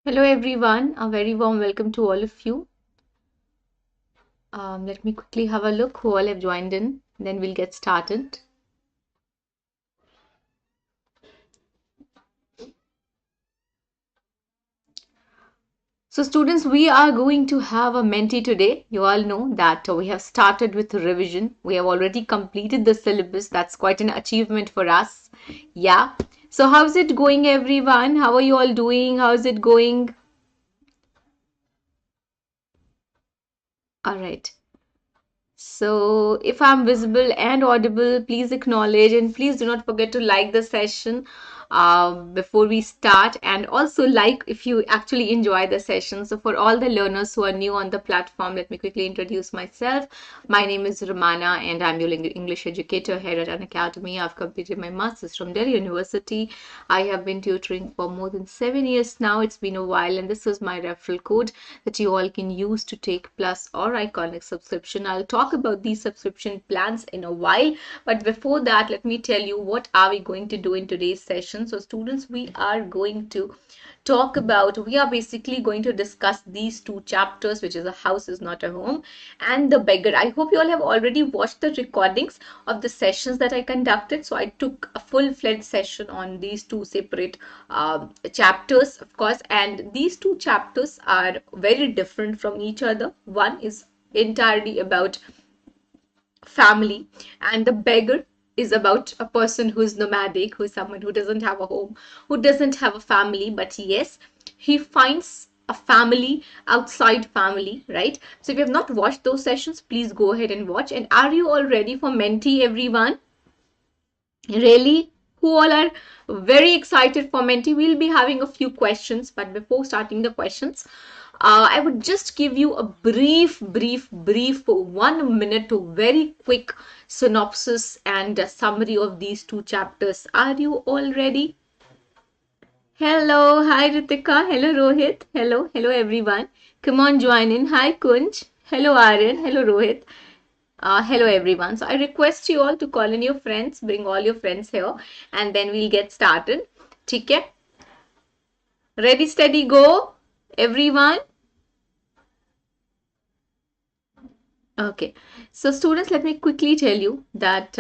Hello everyone, a very warm welcome to all of you. Let me quickly have a look who all have joined in, then we'll get started. So students, we are going to have a mentee today. You all know that we have started with revision. We have already completed the syllabus. That's quite an achievement for us. Yeah. So how's it going everyone? How are you all doing? How's it going? All right. So if I'm visible and audible, please acknowledge and please do not forget to like the session before we start, and also like if you actually enjoy the session. So for all the learners who are new on the platform, let me quickly introduce myself. My name is Rumana and I'm your English educator here at Unacademy. I've completed my master's from Delhi University. I have been tutoring for more than 7 years now. It's been a while, and this is my referral code that you all can use to take Plus or Iconic subscription. I'll talk about these subscription plans in a while, but before that, let me tell you what are we going to do in today's session. So students, we are going to we are basically going to discuss these two chapters, which is A House Is Not a Home and The Beggar. I hope you all have already watched the recordings of the sessions that I conducted. So I took a full-fledged session on these two separate chapters, of course, and these two chapters are very different from each other. One is entirely about family, and The Beggar is about a person who is nomadic, who is someone who doesn't have a home, who doesn't have a family, but yes, he finds a family outside family, right? So if you have not watched those sessions, please go ahead and watch. And are you all ready for mentee, everyone? Really? Who all are very excited for mentee? We'll be having a few questions, but before starting the questions, I would just give you a brief 1 minute to very quick synopsis and a summary of these two chapters. Are you all ready? Hello, hi Ritika. Hello Rohit. Hello everyone. Come on, join in. Hi Kunj. Hello Aryan. Hello Rohit. Hello everyone. So I request you all to call in your friends, bring all your friends here, and then we'll get started. Okay? Ready, steady, go, everyone. Okay. So students, let me quickly tell you that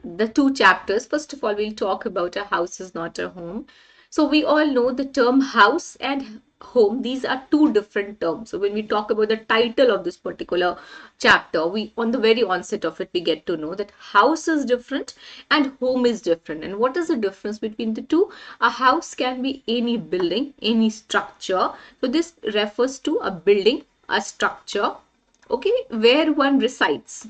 the two chapters. First of all, we'll talk about A House Is Not a Home. So we all know the term house and home, these are two different terms. So when we talk about the title of this particular chapter, we on the very onset of it, we get to know that house is different and home is different. And what is the difference between the two? A house can be any building, any structure. So this refers to a building, a structure, okay, where one resides.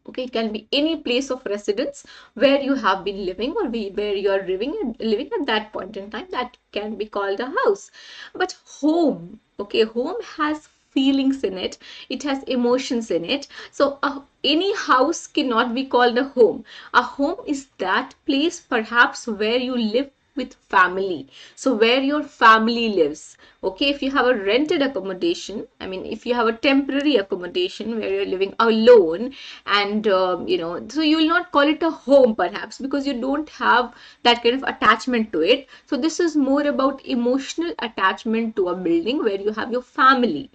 Okay, it can be any place of residence where you have been living, or where you are living at that point in time. That can be called a house. But home, okay, home has feelings in it, it has emotions in it. So any house cannot be called a home. A home is that place perhaps where you live with family, so where your family lives. Okay, if you have a rented accommodation, I mean if you have a temporary accommodation where you're living alone, and so you will not call it a home perhaps, because you don't have that kind of attachment to it. So this is more about emotional attachment to a building where you have your family.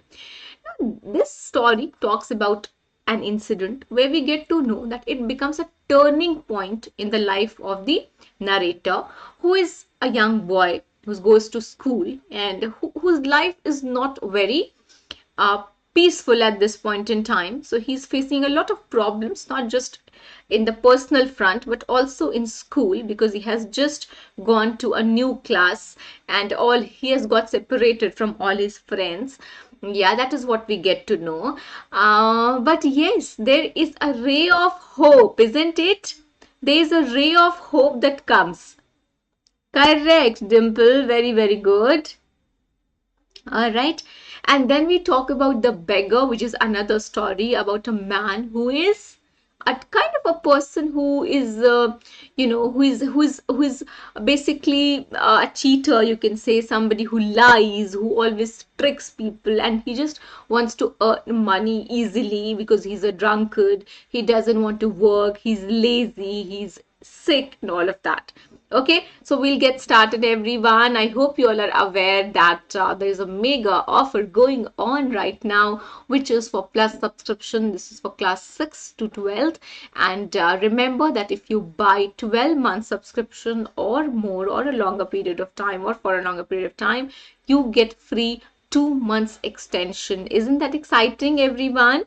This story talks about an incident where we get to know that it becomes a turning point in the life of the narrator, who is a young boy who goes to school, and whose life is not very uh, peaceful at this point in time. So he's facing a lot of problems, not just in the personal front, but also in school, because he has just gone to a new class and all he has got separated from all his friends. Yeah, that is what we get to know. But yes, there is a ray of hope, isn't it? There is a ray of hope that comes. Correct, Dimple. Very good. All right. And then we talk about The Beggar, which is another story about a man who is a kind of a person who is, who is basically a cheater, you can say, somebody who lies, who always tricks people, and he just wants to earn money easily because he's a drunkard. He doesn't want to work. He's lazy. He's sick and all of that. Okay, so we'll get started, everyone. I hope you all are aware that there is a mega offer going on right now, which is for plus subscription. This is for class 6 to 12. And remember that if you buy 12-month subscription or more, or a longer period of time, or for a longer period of time, you get free 2 months extension. Isn't that exciting, everyone?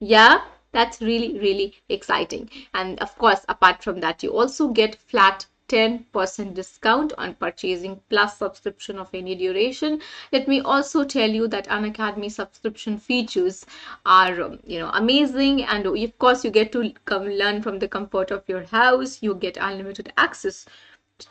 Yeah, that's really, really exciting. And of course, apart from that, you also get flat 10% discount on purchasing plus subscription of any duration. Let me also tell you that Unacademy subscription features are, amazing. And of course, you get to come learn from the comfort of your house. You get unlimited access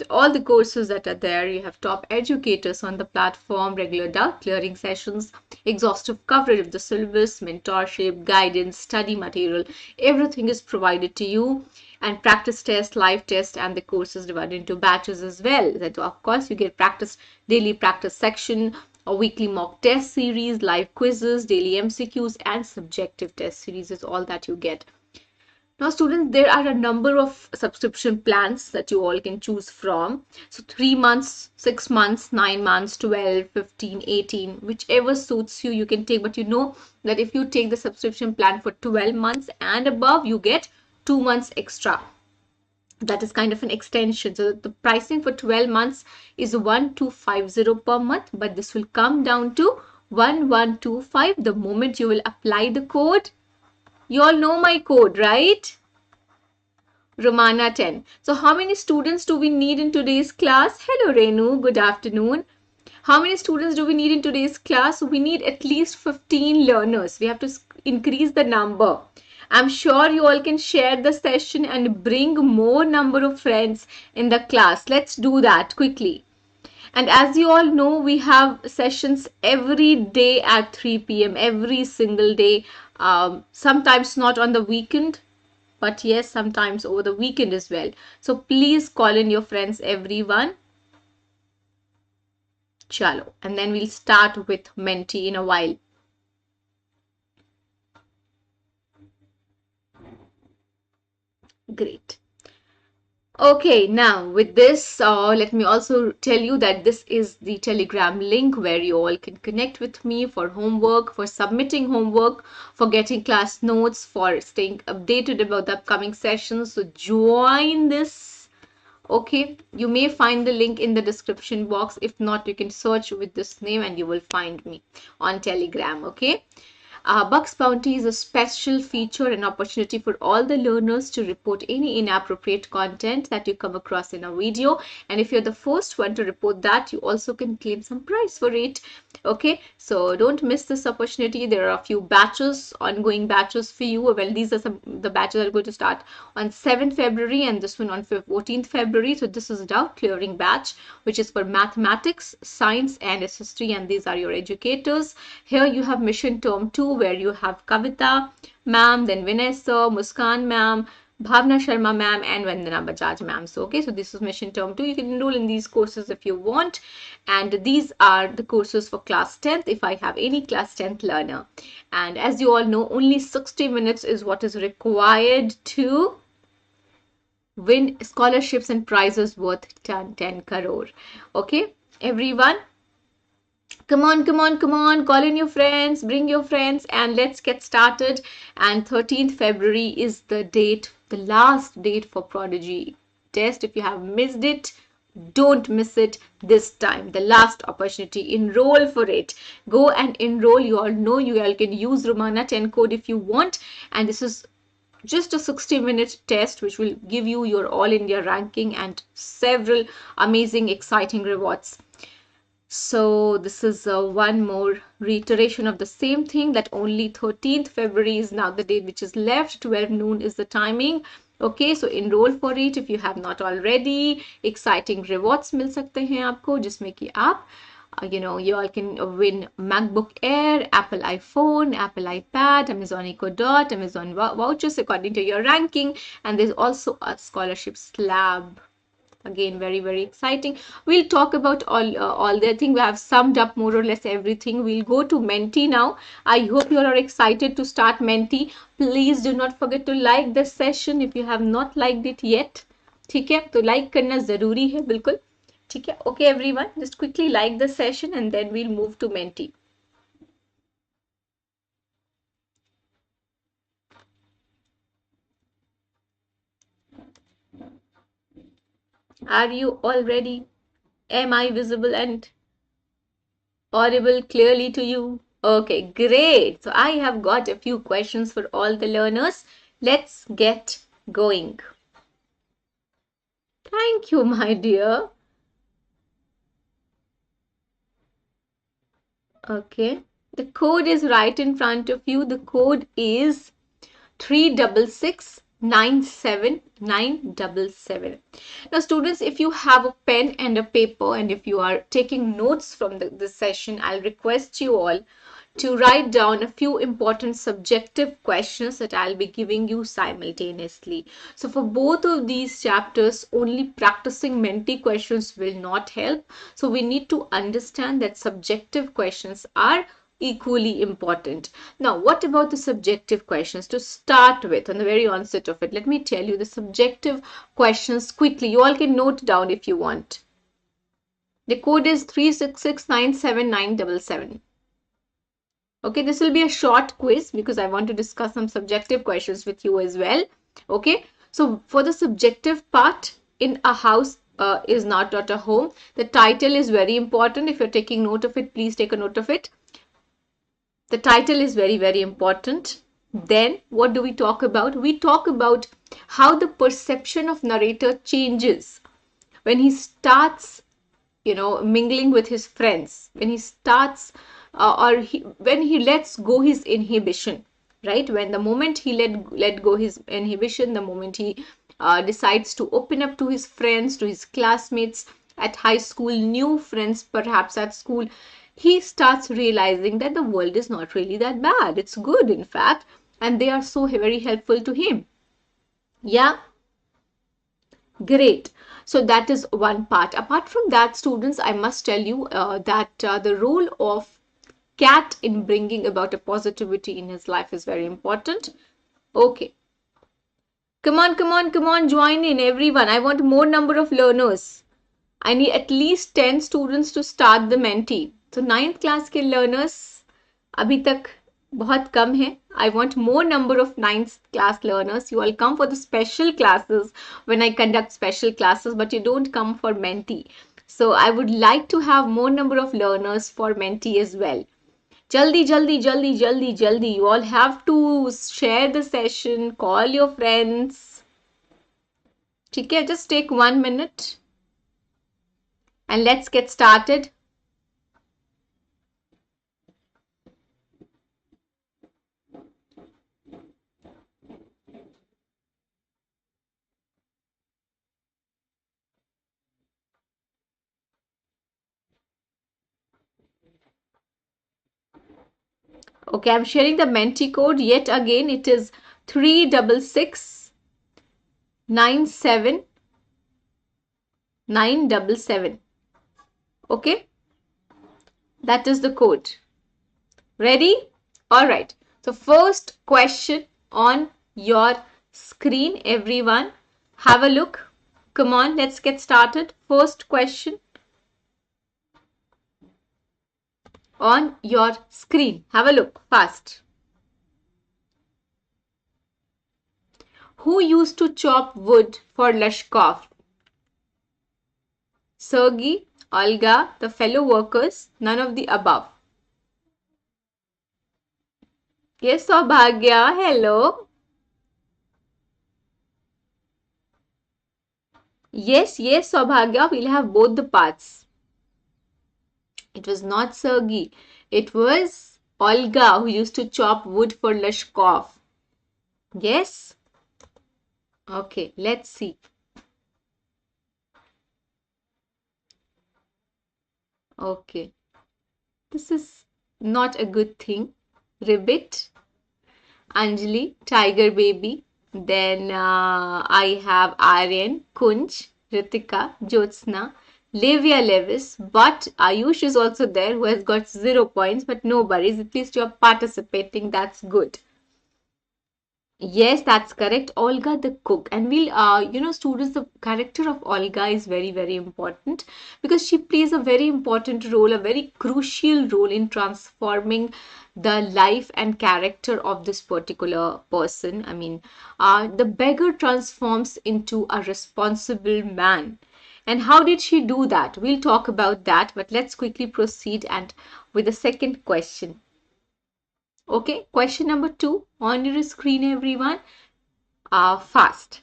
all the courses that are there. You have top educators on the platform, regular doubt clearing sessions, exhaustive coverage of the syllabus, mentorship, guidance, study material. Everything is provided to you, and practice test, live test, and the courses divided into batches as well. That of course you get practice, daily practice section, a weekly mock test series, live quizzes, daily MCQs, and subjective test series is all that you get. Now, students, there are a number of subscription plans that you all can choose from. So 3 months, 6 months, 9 months, 12, 15, 18, whichever suits you, you can take. But you know that if you take the subscription plan for 12 months and above, you get 2 months extra. That is kind of an extension. So the pricing for 12 months is 1250 per month, but this will come down to 1125 the moment you will apply the code. You all know my code, right? Rumana 10. So how many students do we need in today's class? Hello Renu, good afternoon. How many students do we need in today's class? We need at least 15 learners. We have to increase the number. I'm sure you all can share the session and bring more number of friends in the class. Let's do that quickly. And as you all know, we have sessions every day at 3 p.m. every single day. Sometimes not on the weekend, but yes, sometimes over the weekend as well. So please call in your friends, everyone. Chalo. And then we'll start with Menti in a while. Great. Okay, now with this, let me also tell you that this is the Telegram link where you all can connect with me for homework, for submitting homework, for getting class notes, for staying updated about the upcoming sessions. So join this. Okay, you may find the link in the description box. If not, you can search with this name and you will find me on Telegram. Okay. Bucks Bounty is a special feature and opportunity for all the learners to report any inappropriate content that you come across in a video. And if you're the first one to report that, you also can claim some prize for it. Okay, so don't miss this opportunity. There are a few batches, ongoing batches for you. Well, these are the batches that are going to start on 7th February and this one on 14th February. So this is a doubt clearing batch, which is for mathematics, science, and history. And these are your educators. Here you have mission term 2, where you have Kavita ma'am, then Vinay Muskan ma'am, Bhavna Sharma ma'am, and Vandana Bajaj ma'am. So, okay, so this is mission term 2. You can enroll in these courses if you want. And these are the courses for class 10th if I have any class 10th learner. And as you all know, only 60 minutes is what is required to win scholarships and prizes worth 10 crore. Okay, everyone. Come on, come on, come on, call in your friends, bring your friends, and let's get started. And 13th February is the date, the last date for Prodigy test. If you have missed it, don't miss it this time. The last opportunity. Enroll for it. Go and enroll. You all know you all can use Rumana 10 code if you want. And this is just a 60-minute test which will give you your all India ranking and several amazing, exciting rewards. So this is one more reiteration of the same thing, that only 13th February is now the date which is left. 12 noon is the timing. Okay, so enroll for it if you have not already. Exciting rewards मिल सकते हैं आपको, जिसमें कि आप you all can win MacBook Air, Apple iPhone, Apple iPad, Amazon Echo Dot, Amazon vouchers according to your ranking, and there's also a scholarship slab. Again, very, very exciting. We'll talk about all the, I think we have summed up more or less everything. We'll go to Menti now. I hope you all are excited to start Menti. Please do not forget to like this session if you have not liked it yet. ठीक है, तो like करना जरूरी है बिल्कुल. ठीक है, okay everyone, just quickly like the session and then we'll move to Menti. Are you all ready? Am I visible and audible clearly to you? Okay, great. So I have got a few questions for all the learners. Let's get going. Thank you, my dear. Okay, the code is right in front of you. The code is 36697 977. Now students, if you have a pen and a paper and if you are taking notes from this session, I'll request you all to write down a few important subjective questions that I'll be giving you simultaneously. So for both of these chapters, only practicing Menti questions will not help. So we need to understand that subjective questions are equally important. Now, what about the subjective questions? To start with, on the very onset of it, let me tell you the subjective questions quickly. You all can note down if you want. The code is 366979977. Okay, this will be a short quiz because I want to discuss some subjective questions with you as well. Okay, so for the subjective part, in a house is not a home. The title is very important. If you're taking note of it, please take a note of it. The title is very, very important. Then what do we talk about? We talk about how the perception of narrator changes when he starts, mingling with his friends, when he starts when he lets go his inhibition, right? When the moment he let go his inhibition, the moment he decides to open up to his friends, to his classmates at high school, new friends perhaps at school, he starts realizing that the world is not really that bad. It's good, in fact, and they are so very helpful to him. Yeah, great. So that is one part. Apart from that, students, I must tell you that the role of cat in bringing about a positivity in his life is very important. Okay. Come on, come on, come on, join in everyone. I want more number of learners. I need at least 10 students to start the Menti. So 9th class के learners अभी तक बहुत कम है. I want more number of 9th class learners. You all come for the special classes when I conduct special classes, but you don't come for Menti. So I would like to have more number of learners for Menti as well. Jaldi, jaldi, jaldi, jaldi, jaldi. You all have to share the session, call your friends. ठीक है, just take 1 minute. And let's get started. Okay, I'm sharing the Menti code yet again. It is 36697 Okay, that is the code. Ready? All right. So first question on your screen, everyone. Have a look. Come on, let's get started. First question on your screen. Have a look fast. Who used to chop wood for Lashkov? Sergey, Olga, the fellow workers, none of the above. Yes, Saubhagya, hello. Yes, Saubhagya, we'll have both the parts. It was not Sergey. It was Olga who used to chop wood for Lashkov. Yes? Okay, let's see. Okay. This is not a good thing. Ribbit, Anjali, Tiger Baby. Then I have Aryan, Kunj, Ritika, Jyotsna, Levia Levis, but Ayush is also there who has got 0 points, but no worries. At least you're participating. That's good. Yes, that's correct. Olga the cook. And we'll, students, the character of Olga is very, very important because she plays a very important role, a very crucial role in transforming the life and character of this particular person. I mean, the beggar transforms into a responsible man. And how did she do that? We'll talk about that, but let's quickly proceed and with the second question. Okay, question number 2 on your screen, everyone. Fast.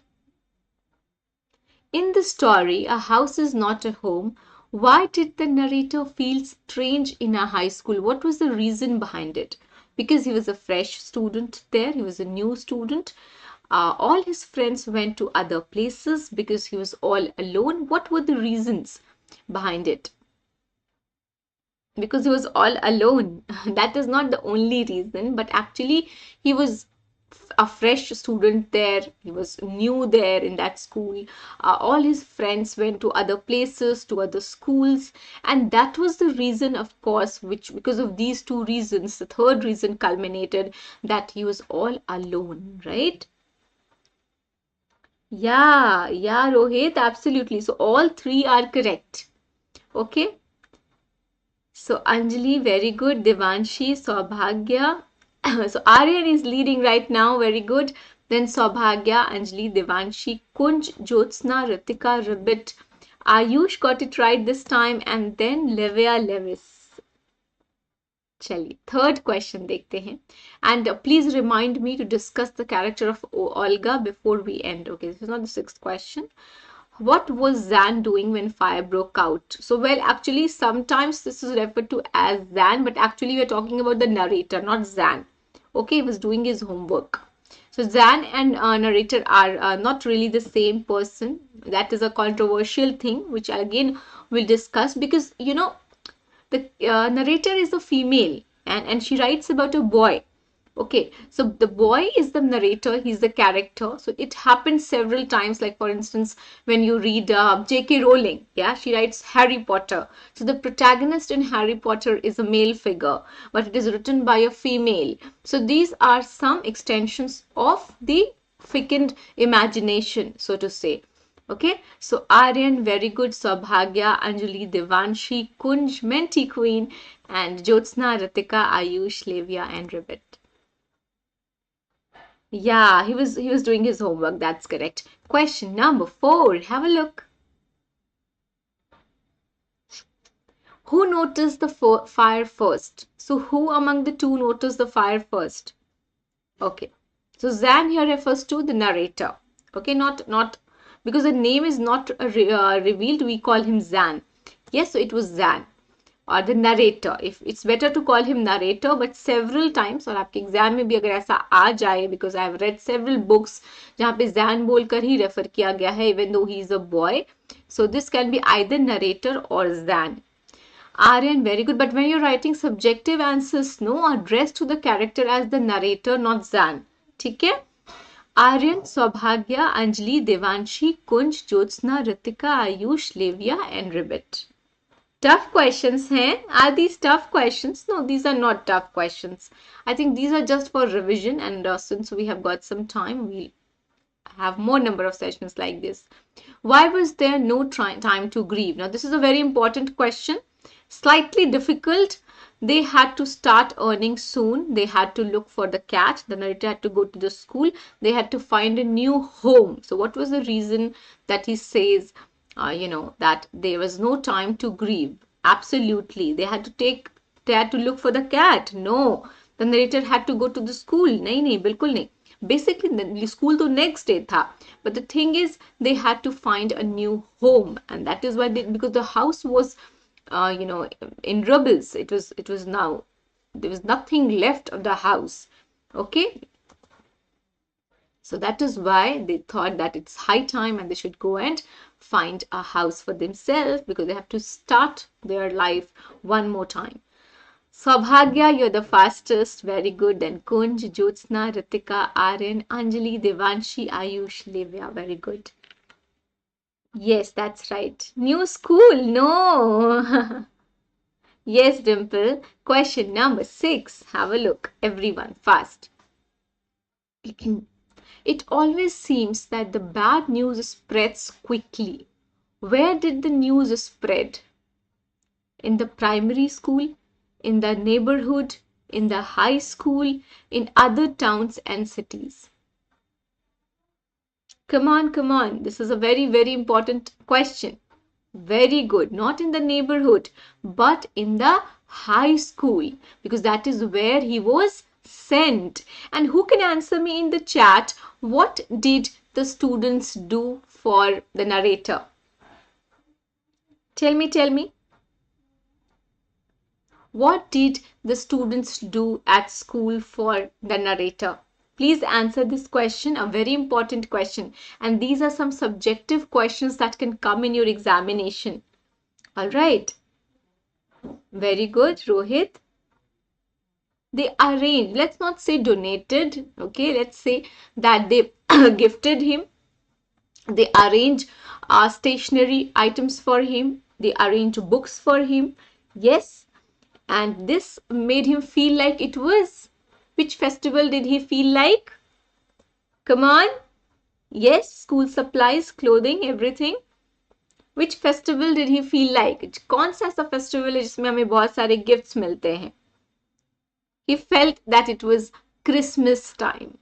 In the story, a house is not a home. Why did the narrator feel strange in a high school? What was the reason behind it? Because he was a fresh student there, he was a new student. All his friends went to other places because he was all alone. What were the reasons behind it? Because he was all alone. That is not the only reason, but actually, he was a fresh student there. He was new there in that school. All his friends went to other places, to other schools, and that was the reason, of course, which because of these two reasons, the third reason culminated that he was all alone, right? Yeah, Rohit, absolutely. So all three are correct. Okay. So Anjali, very good. Devanshi, Saubhagya. So Aryan is leading right now, very good. Then Saubhagya, Anjali, Devanshi, Kunj, Jyotsna, Ritika, Ribbit. Ayush got it right this time, and then Levia Levis. चलिए third question देखते हैं and please remind me to discuss the character of Olga before we end. Okay, this is not the sixth question. What was Zan doing when fire broke out? So, well, actually, sometimes this is referred to as Zan, but actually, we're talking about the narrator, not Zan. Okay, he was doing his homework. So, Zan and narrator are not really the same person. That is a controversial thing, which again we'll discuss because the narrator is a female and she writes about a boy. Okay, so the boy is the narrator, he's the character. So it happens several times, like for instance, when you read J.K. Rowling, yeah, she writes Harry Potter. So the protagonist in Harry Potter is a male figure, but it is written by a female. So these are some extensions of the fecund imagination, so to say. Okay, so Aryan, very good. Saubhagya, Anjali, Devanshi, Kunj, Menti Queen, and Jyotsna, Ritika, Ayush, Levia, and Ribbit. Yeah, he was doing his homework. That's correct. Question number 4. Have a look. Who noticed the fire first? So who among the two noticed the fire first? Okay. So Zan here refers to the narrator. Okay, not because the name is not revealed, we call him Zan. Yes, so it was Zan or the narrator. If it's better to call him narrator, but several times और आपके exam में भी अगर ऐसा आ जाए, because I have read several books जहाँ पे Zan बोलकर ही रेफर किया गया है, even though he is a boy. So this can be either narrator or Zan. Aryan, very good. But when you're writing subjective answers, no, address to the character as the narrator, not Zan. ठीक है? Aryan, Saubhagya, Anjali, Devanshi, Kunj, Jyotsna, Ritika, Ayush, Levia, and Ribbit. Tough questions, हैं? Are these tough questions? No, these are not tough questions. I think these are just for revision, and since we have got some time, we'll have more number of sessions like this. Why was there no time to grieve? Now, this is a very important question. Slightly difficult. They had to start earning soon. They had to look for the cat. The narrator had to go to the school. They had to find a new home. So, what was the reason that he says, that there was no time to grieve? Absolutely. They had to look for the cat. No. The narrator had to go to the school. नहीं, बिल्कुल नहीं. Basically, the school to next day tha. But the thing is, they had to find a new home. And that is why because the house was in rubbles. It was now, there was nothing left of the house. Okay, so that is why they thought that it's high time and they should go and find a house for themselves because they have to start their life one more time. Saubhagya, you're the fastest. Very good. Then Kunj, Jyotsna, Ritika, Aryan, Anjali, Devanshi, Ayush, Levya. Very good. Yes, that's right. New school. No. Yes, Dimple. Question number 6. Have a look. Everyone, fast. It always seems that the bad news spreads quickly. Where did the news spread? In the primary school, in the neighborhood, in the high school, in other towns and cities. Come on, come on. This is a very, very important question. Very good. Not in the neighborhood, but in the high school, because that is where he was sent. And who can answer me in the chat? What did the students do for the narrator? Tell me, tell me. What did the students do at school for the narrator? Please answer this question, a very important question. And these are some subjective questions that can come in your examination. All right. Very good, Rohit. They arranged, let's not say donated, okay? Let's say that they gifted him. They arrange stationery items for him. They arrange books for him. Yes. And this made him feel like it was. Which festival did he feel like? Come on. Yes, school supplies, clothing, everything. Which festival did he feel like? कौन सा ऐसा festival है जिसमें हमें बहुत सारे gifts मिलते हैं? He felt that it was Christmas time,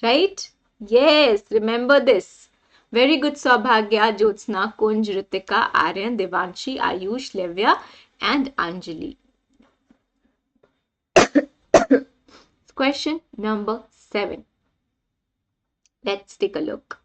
right? Yes, remember this. Very good, Saubhagya, Jyotsna, Kunj, Ritika, Aryan, Devanshi, Ayush, Levya, and Anjali. Question number 7. Let's take a look.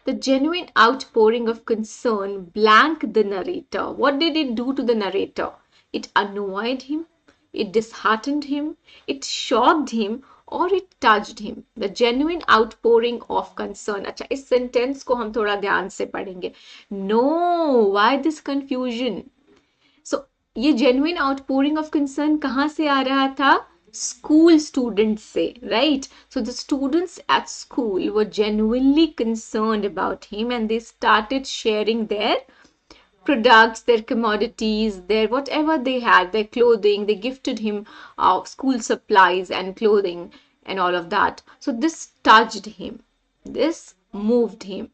The genuine outpouring of concern blanked the narrator. What did it do to the narrator? It annoyed him, it disheartened him, it shocked him, or it touched him. The genuine outpouring of concern. अच्छा, इस sentence को हम थोड़ा ध्यान से पढ़ेंगे. No, why this confusion? So, ये genuine outpouring of concern कहाँ से आ रहा था? School students say, right? So the students at school were genuinely concerned about him and they started sharing their products, their commodities, their whatever they had, their clothing. They gifted him school supplies and clothing and all of that. So this touched him. This moved him.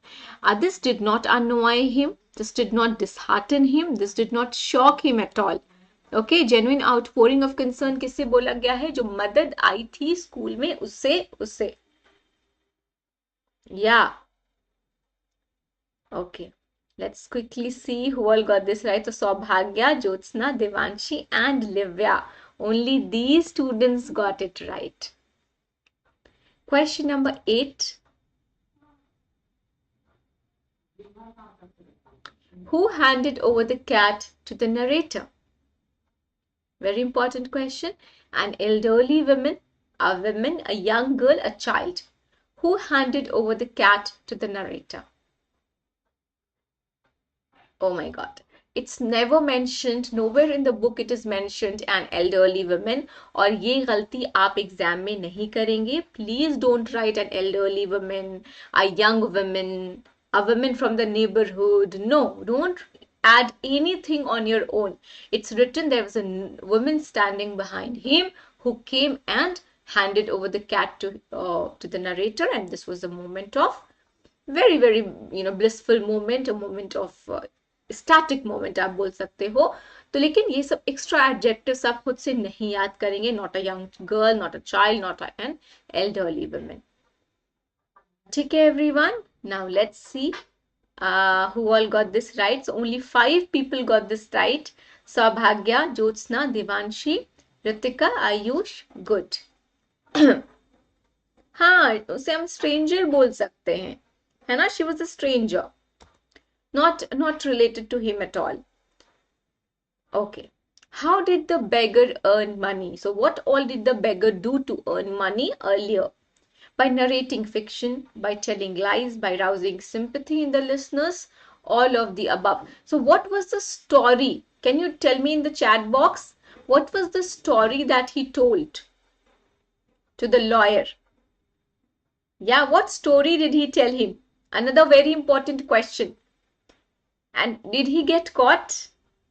This did not annoy him. This did not dishearten him. This did not shock him at all. Okay genuine outpouring of concern किससे बोला गया है? जो मदद आई थी school में उससे या okay let's quickly see who all got this right. तो Saubhagya, Jyotsna, Devanshi and Livya, only these students got it right. Question number 8. Who handed over the cat to the narrator? Very important question. An elderly woman, a young girl, a child. Who handed over the cat to the narrator? Oh my God. It's never mentioned, nowhere in the book it is mentioned an elderly woman. और ये गलती आप exam में नहीं करेंगे. Please don't write an elderly woman, a young woman, a woman from the neighborhood. No, don't add anything on your own. It's written there was a woman standing behind him who came and handed over the cat to the narrator, and this was a moment of very very blissful moment, a moment of static moment आप बोल सकते हो. तो लेकिन ये सब extra adjectives आप खुद से नहीं याद करेंगे. Not a young girl, not a child, not an elderly woman. ठीक है everyone. Now let's see who all got this right. So only 5 people got this right. Saubhagya, Jyotsna, Devanshi, Ritika, Ayush. Good. हाँ, उसे हम stranger बोल सकते हैं, है ना? She was a stranger, not related to him at all. Okay. How did the beggar earn money? So what all did the beggar do to earn money earlier? By narrating fiction, by telling lies, by rousing sympathy in the listeners, all of the above. So what was the story? Can you tell me in the chat box? What was the story that he told to the lawyer? Yeah, what story did he tell him? Another very important question. And did he get caught?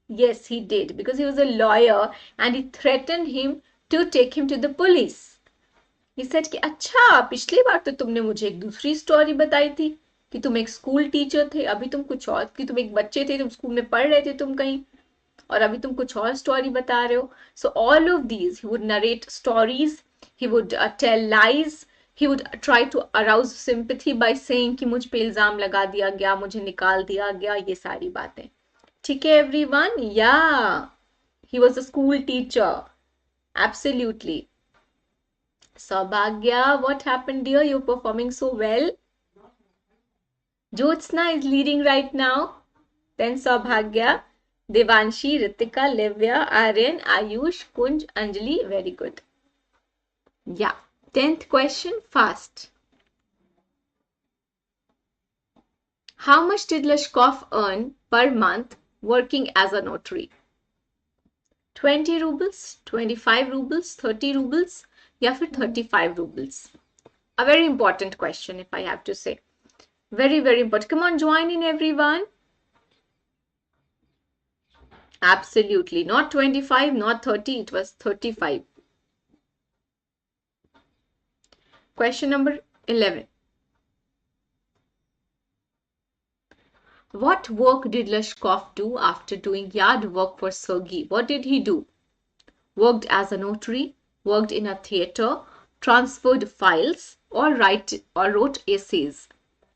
Yes, he did, because he was a lawyer and he threatened him to take him to the police. He said कि अच्छा पिछली बार तो तुमने मुझे एक दूसरी story बताई थी कि तुम एक स्कूल टीचर थे, अभी तुम कुछ और, कि तुम एक बच्चे थे, तुम स्कूल में पढ़ रहे थे तुम कहीं, और अभी तुम कुछ और स्टोरी बता रहे हो. So all of these he would narrate stories, he would tell lies, he would try to arouse sympathy by saying कि मुझ पे इल्जाम लगा दिया गया, मुझे निकाल दिया गया, ये सारी बातें. ठीक है एवरीवन? या he was a school teacher. Absolutely. Saubhagya, what happened dear? You're performing so well. Jyotsna is leading right now. Then Saubhagya, Devanshi, Ritika, Livya, Aryan, Ayush, Kunj, Anjali. Very good. Yeah. 10th question, fast. How much did Lashkov earn per month working as a notary? 20 rubles, 25 rubles, 30 rubles, या फिर 35 rubles? A very important question if I have to say. Very, very important. Come on, join in everyone. Absolutely. Not 25, not 30. It was 35. Question number 11. What work did Lashkov do after doing yard work for Sergei? What did he do? Worked as a notary, worked in a theater, transferred files, or wrote essays.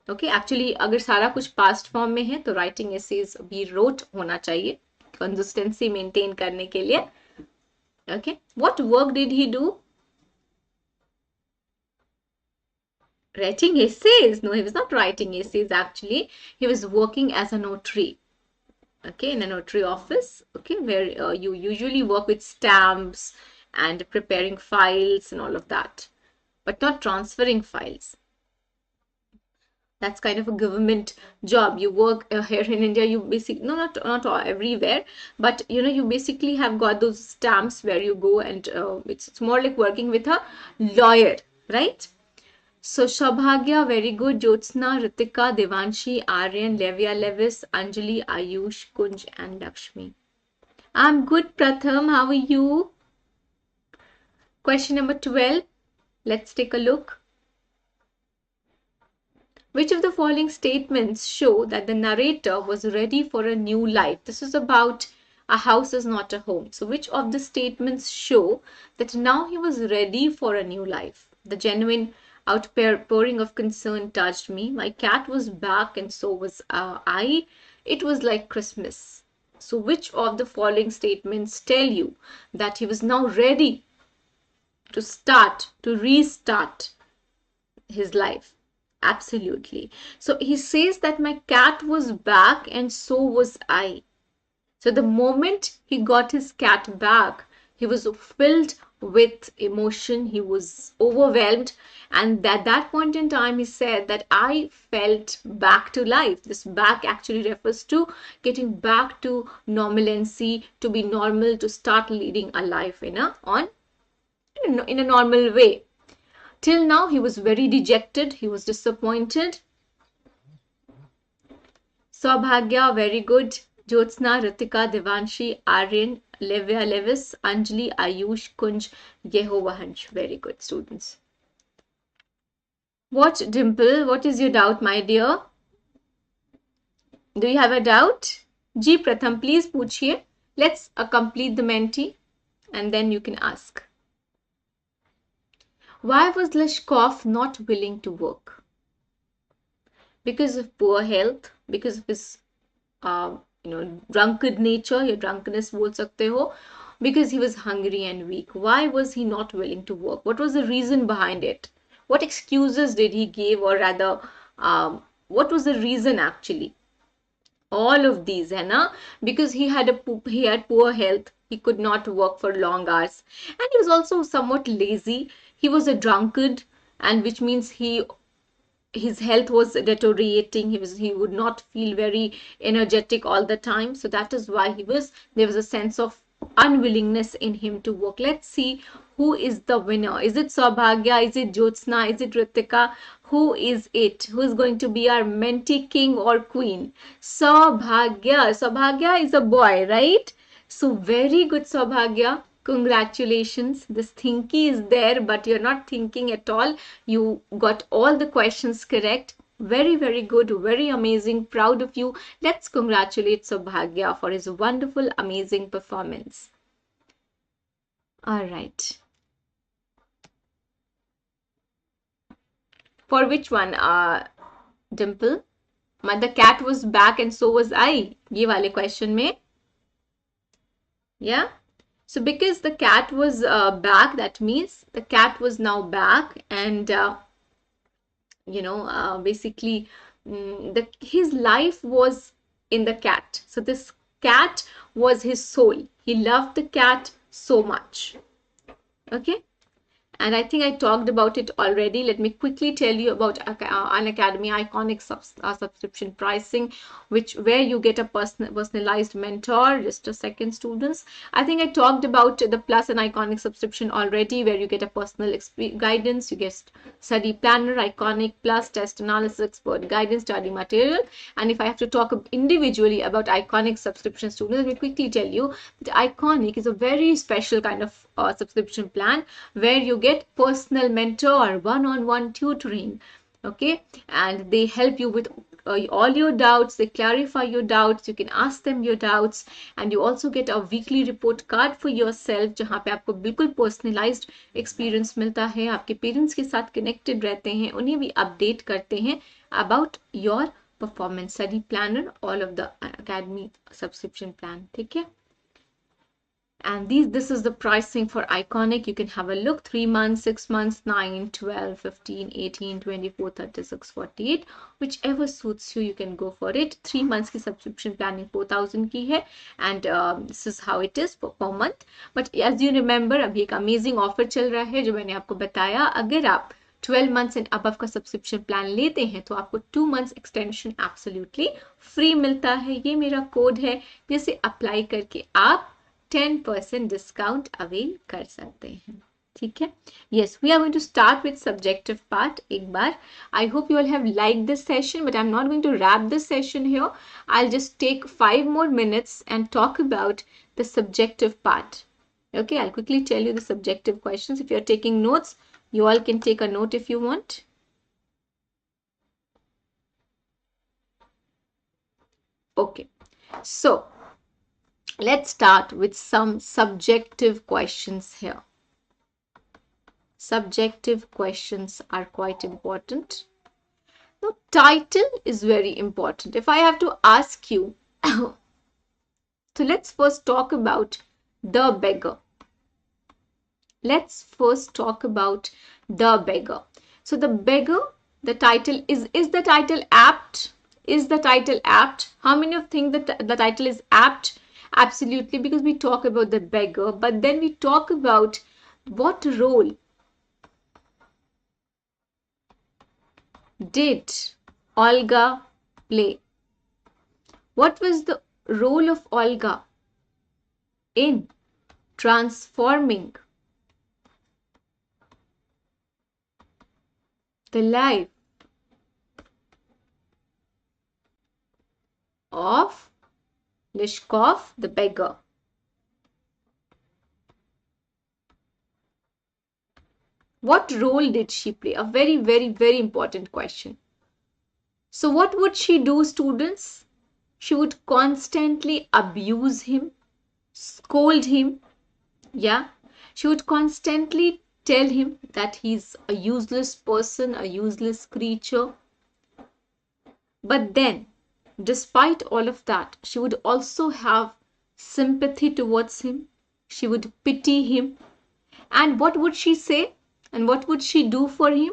Okay, actually अगर सारा कुछ past form में है तो writing essays भी wrote होना चाहिए consistency maintain करने के लिए. Okay, what work did he do? Writing essays? No, he was not writing essays actually. He was working as a notary. Okay, in a notary office. Okay, where you usually work with stamps and preparing files and all of that, but not transferring files. That's kind of a government job. You work here in India, you basically, no, not all, everywhere, but you know, you basically have got those stamps where you go and it's more like working with a lawyer, right? So Shabhagya, very good. Jyotsna, Ritika, Devanshi, Aryan, Levya, Levis, Anjali, Ayush, Kunj, and Lakshmi. I'm good, Pratham. How are you? Question number 12. Let's take a look. Which of the following statements show that the narrator was ready for a new life? This is about a house is not a home. So which of the statements show that now he was ready for a new life? The genuine outpouring of concern touched me. My cat was back and so was I. It was like Christmas. So which of the following statements tell you that he was now ready to restart his life? Absolutely. So he says that my cat was back and so was I. So the moment he got his cat back, he was filled with emotion. He was overwhelmed. And at that point in time, he said that I felt back to life. This back actually refers to getting back to normalcy, to be normal, to start leading a life in a normal way. Till now, he was very dejected. He was disappointed. Saubhagya, very good. Jyotsna, Ritika, Devanshi, Aryan, Levya, Levis, Anjali, Ayush, Kunj, Yehovahansh. Very good, students. What, Dimple? What is your doubt, my dear? Do you have a doubt? Ji Pratham, please पूछिए. Let's complete the Menti and then you can ask. Why was Lashkov not willing to work? Because of poor health, because of his drunkard nature, या drunkenness बोल सकते हो, because he was hungry and weak. Why was he not willing to work? What was the reason behind it? What excuses did he give, or rather, what was the reason actually? All of these, है ना? Because he had poor health. He could not work for long hours, and he was also somewhat lazy. He was a drunkard, and which means his health was deteriorating. He would not feel very energetic all the time. So that is why there was a sense of unwillingness in him to work. Let's see who is the winner. Is it Saubhagya? Is it Jyotsna? Is it Ritika? Who is it? Who is going to be our Menti king or queen? Saubhagya. Saubhagya is a boy, right? So very good, Saubhagya. Congratulations. This thinky is there, but you're not thinking at all. You got all the questions correct. Very, very good. Very amazing. Proud of you. Let's congratulate Saubhagya for his wonderful, amazing performance. All right. For which one, Dimple? The cat was back and so was I. ये वाले question में. Yeah. So because the cat was back, that means the cat was now back, and basically his life was in the cat. So this cat was his soul. He loved the cat so much. Okay. And I think I talked about it already. Let me quickly tell you about Unacademy iconic subscription pricing, where you get a personalized mentor. Just a second, students. I think I talked about the Plus and iconic subscription already, where you get a personal guidance, you get study planner, iconic plus test analysis, expert guidance, study material. And if I have to talk individually about iconic subscription, students, let me quickly tell you that iconic is a very special kind of subscription plan where you get personal mentor, one-on-one tutoring, okay, and they help you with all your doubts. They clarify your doubts. You can ask them your doubts, and you also get a weekly report card for yourself, जहाँ पे आपको बिल्कुल personalized experience मिलता है. आपके parents के साथ connected रहते हैं, उन्हें भी update करते हैं about your performance. Study planner, all of the academy subscription plan. ठीक है. And this is the pricing for iconic. You can have a look. 3 months, 6 months, 9, 12, 15, 18, 24, 36, 48. Whichever suits you, you can go for it. 3 months की subscription planning 4,000 की है. And this is how it is per month. But as you remember, अभी एक amazing offer चल रहा है जो मैंने आपको बताया. अगर आप 12 months and above का subscription plan लेते हैं तो आपको 2 months extension absolutely free मिलता है. ये मेरा कोड है जिसे अप्लाई करके आप 10% डिस्काउंट अवेल कर सकते हैं. ठीक है. Yes, we are going to start with subjective part एक बार. I hope you all have liked this session, but I'm not going to wrap this session here. I'll just take 5 more minutes and talk about the subjective part. Okay, I'll quickly tell you the subjective questions. If you're taking notes, you all can take a note if you want. Okay, so let's start with some subjective questions here. Subjective questions are quite important. Now, title is very important. If I have to ask you, so let's first talk about The Beggar. Let's first talk about The Beggar. So The Beggar, the title, is the title apt? Is the title apt? How many of you think that the title is apt? Absolutely, because we talk about the beggar, but then we talk about what role did Olga play? What was the role of Olga in transforming the life of Lishkov the beggar? What role did she play? A very, very, very important question. So what would she do, students? She would constantly abuse him, scold him. Yeah, she would constantly tell him that he's a useless person, a useless creature. But then, despite all of that, she would also have sympathy towards him. She would pity him. And what would she say? And what would she do for him?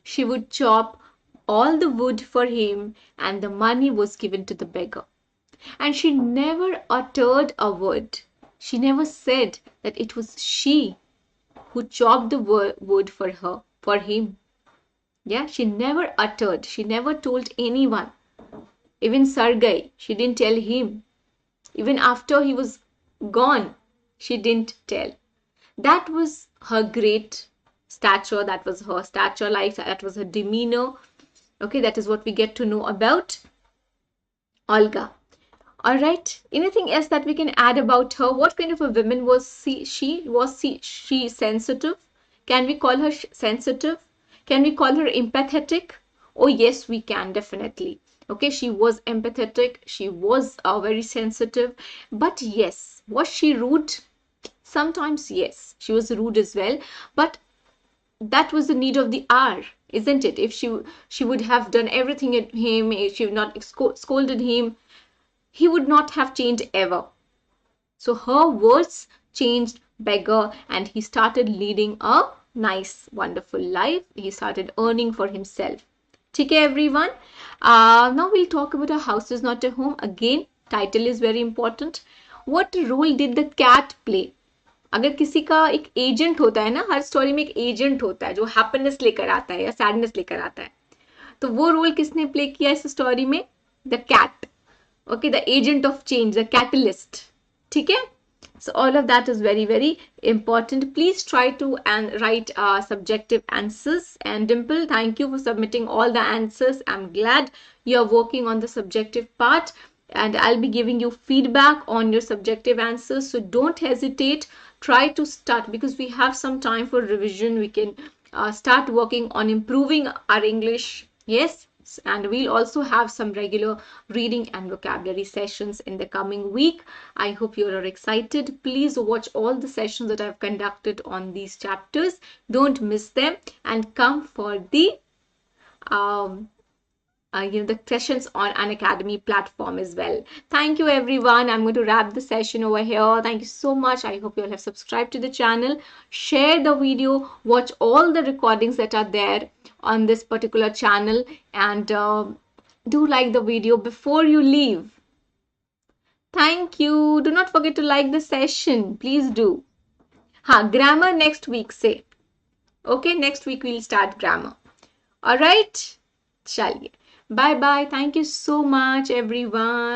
She would chop all the wood for him, and the money was given to the beggar. And she never uttered a word. She never said that it was she who chopped the wood for him. Yeah, she never uttered. She never told anyone. Even Sergei, she didn't tell him. Even after he was gone, she didn't tell. That was her great stature. That was her stature life. That was her demeanor. Okay, that is what we get to know about Olga. All right. Anything else that we can add about her? What kind of a woman was she? Was she sensitive? Can we call her sensitive? Can we call her empathetic? Oh, yes, we can definitely. Okay, she was empathetic. She was very sensitive. But yes, was she rude? Sometimes, yes, she was rude as well. But that was the need of the hour, isn't it? If she would have done everything at him, if she would not scolded him, he would not have changed ever. So her words changed Beggar, and he started leading a nice, wonderful life. He started earning for himself. Okay, everyone. Now we'll talk about A House Is Not a Home. Again, title is very important. What role did the cat play? अगर किसी का एक agent होता है ना, हर story में एक agent होता है जो हैप्पीनेस लेकर आता है या सैडनेस लेकर आता है, तो वो रोल किसने प्ले किया इस स्टोरी में? The cat. Okay, the agent of change, the catalyst. ठीक है? So all of that is very, very important. Please try to write subjective answers. And Dimple, thank you for submitting all the answers. I'm glad you're working on the subjective part. And I'll be giving you feedback on your subjective answers. So don't hesitate. Try to start, because we have some time for revision. We can start working on improving our English. Yes, and we'll also have some regular reading and vocabulary sessions in the coming week. I hope you are excited. Please watch all the sessions that I've conducted on these chapters. Don't miss them, and come for the um, the sessions on Unacademy platform as well. Thank you, everyone. I'm going to wrap the session over here. Thank you so much. I hope you all have subscribed to the channel. Share the video. Watch all the recordings that are there on this particular channel, and do like the video before you leave. Thank you. Do not forget to like the session. Please do. Grammar next week, say. Okay, next week we'll start grammar. All right. Chaliye. Bye bye. Thank you so much, everyone.